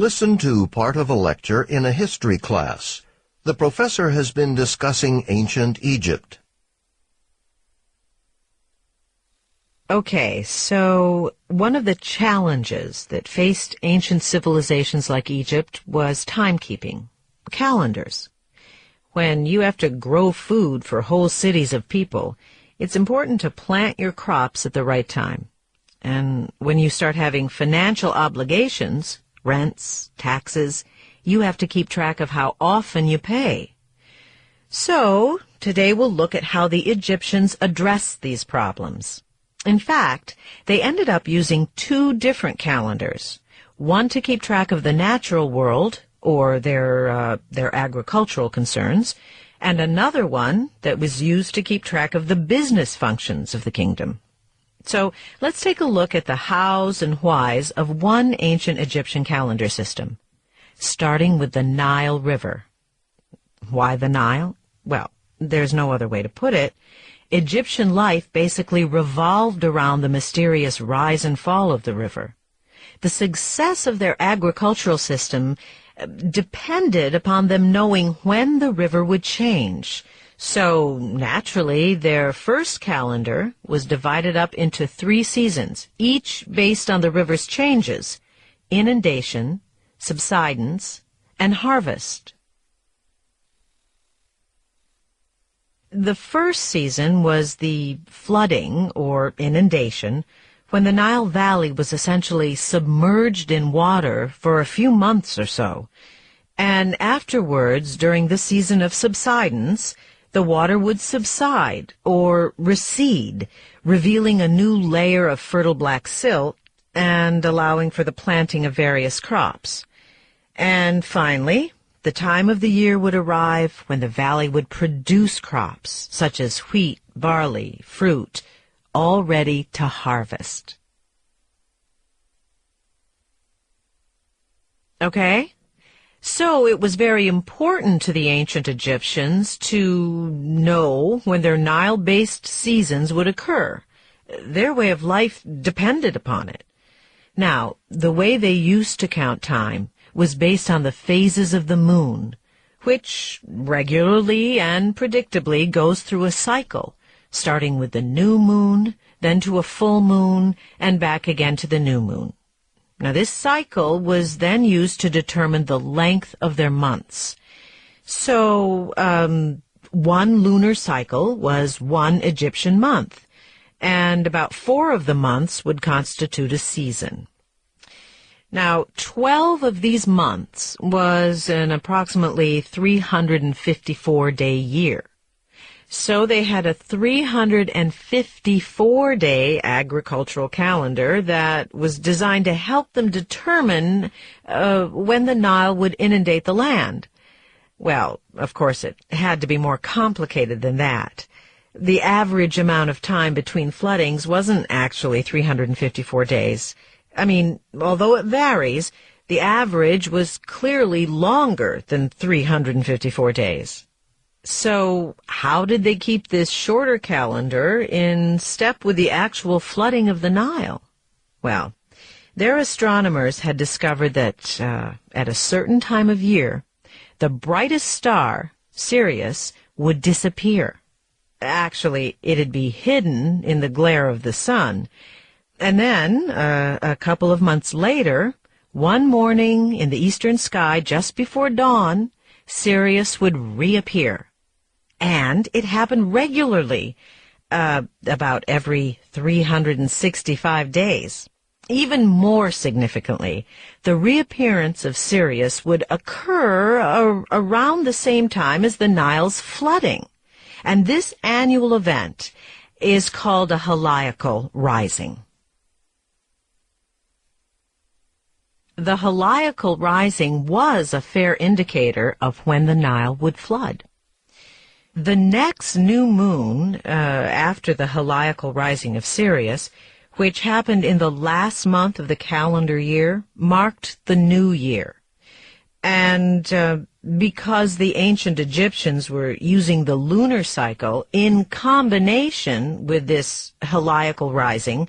Listen to part of a lecture in a history class. The professor has been discussing ancient Egypt. Okay, so one of the challenges that faced ancient civilizations like Egypt was timekeeping, calendars. When you have to grow food for whole cities of people, it's important to plant your crops at the right time. And when you start having financial obligations, rents, taxes, you have to keep track of how often you pay. So, today we'll look at how the Egyptians addressed these problems. In fact, they ended up using two different calendars, one to keep track of the natural world, or their agricultural concerns, and another one that was used to keep track of the business functions of the kingdom. So let's take a look at the hows and whys of one ancient Egyptian calendar system, starting with the Nile River. Why the Nile? Well, there's no other way to put it. Egyptian life basically revolved around the mysterious rise and fall of the river. The success of their agricultural system depended upon them knowing when the river would change. So, naturally, their first calendar was divided up into 3 seasons, each based on the river's changes: inundation, subsidence, and harvest. The first season was the flooding, or inundation, when the Nile Valley was essentially submerged in water for a few months or so. And afterwards, during the season of subsidence, the water would subside, or recede, revealing a new layer of fertile black silt and allowing for the planting of various crops. And finally, the time of the year would arrive when the valley would produce crops, such as wheat, barley, fruit, all ready to harvest. Okay? So it was very important to the ancient Egyptians to know when their Nile-based seasons would occur. Their way of life depended upon it. Now, the way they used to count time was based on the phases of the moon, which regularly and predictably goes through a cycle, starting with the new moon, then to a full moon, and back again to the new moon. Now, this cycle was then used to determine the length of their months. So, one lunar cycle was one Egyptian month, and about 4 of the months would constitute a season. Now, 12 of these months was an approximately 354-day year. So they had a 354-day agricultural calendar that was designed to help them determine when the Nile would inundate the land. Well, of course, it had to be more complicated than that. The average amount of time between floodings wasn't actually 354 days. I mean, although it varies, the average was clearly longer than 354 days. So, how did they keep this shorter calendar in step with the actual flooding of the Nile? Well, their astronomers had discovered that at a certain time of year, the brightest star, Sirius, would disappear. Actually, it'd be hidden in the glare of the sun. And then, a couple of months later, one morning in the eastern sky just before dawn, Sirius would reappear. And it happened regularly, about every 365 days. Even more significantly, the reappearance of Sirius would occur around the same time as the Nile's flooding. And this annual event is called a heliacal rising. The heliacal rising was a fair indicator of when the Nile would flood. The next new moon after the heliacal rising of Sirius, which happened in the last month of the calendar year, marked the new year. And because the ancient Egyptians were using the lunar cycle in combination with this heliacal rising,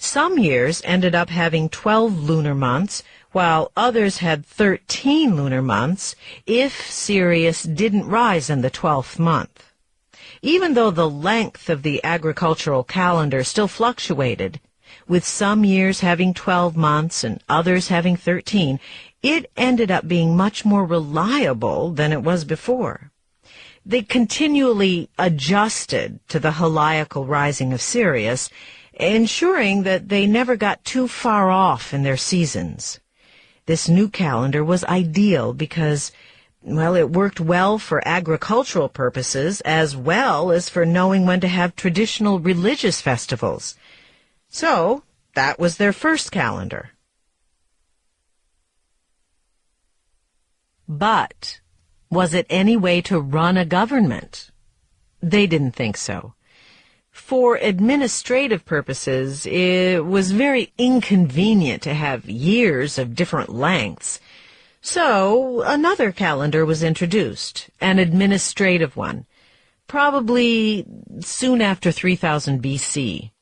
Some years ended up having 12 lunar months, while others had 13 lunar months if Sirius didn't rise in the 12th month. Even though the length of the agricultural calendar still fluctuated, with some years having 12 months and others having 13, it ended up being much more reliable than it was before. They continually adjusted to the heliacal rising of Sirius, ensuring that they never got too far off in their seasons. This new calendar was ideal because, well, it worked well for agricultural purposes as well as for knowing when to have traditional religious festivals. So, that was their first calendar. But was it any way to run a government? They didn't think so. For administrative purposes, it was very inconvenient to have years of different lengths. So another calendar was introduced, an administrative one, probably soon after 3000 BC.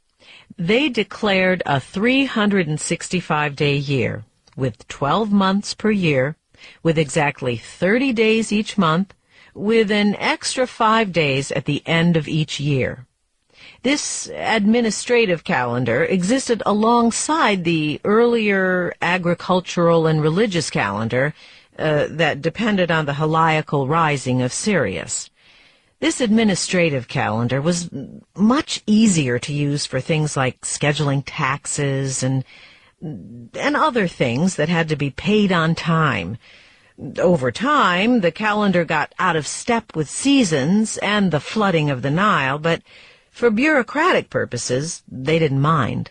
They declared a 365-day year, with 12 months per year, with exactly 30 days each month, with an extra 5 days at the end of each year. This administrative calendar existed alongside the earlier agricultural and religious calendar that depended on the heliacal rising of Sirius. This administrative calendar was much easier to use for things like scheduling taxes and other things that had to be paid on time. Over time, the calendar got out of step with seasons and the flooding of the Nile, but for bureaucratic purposes, they didn't mind.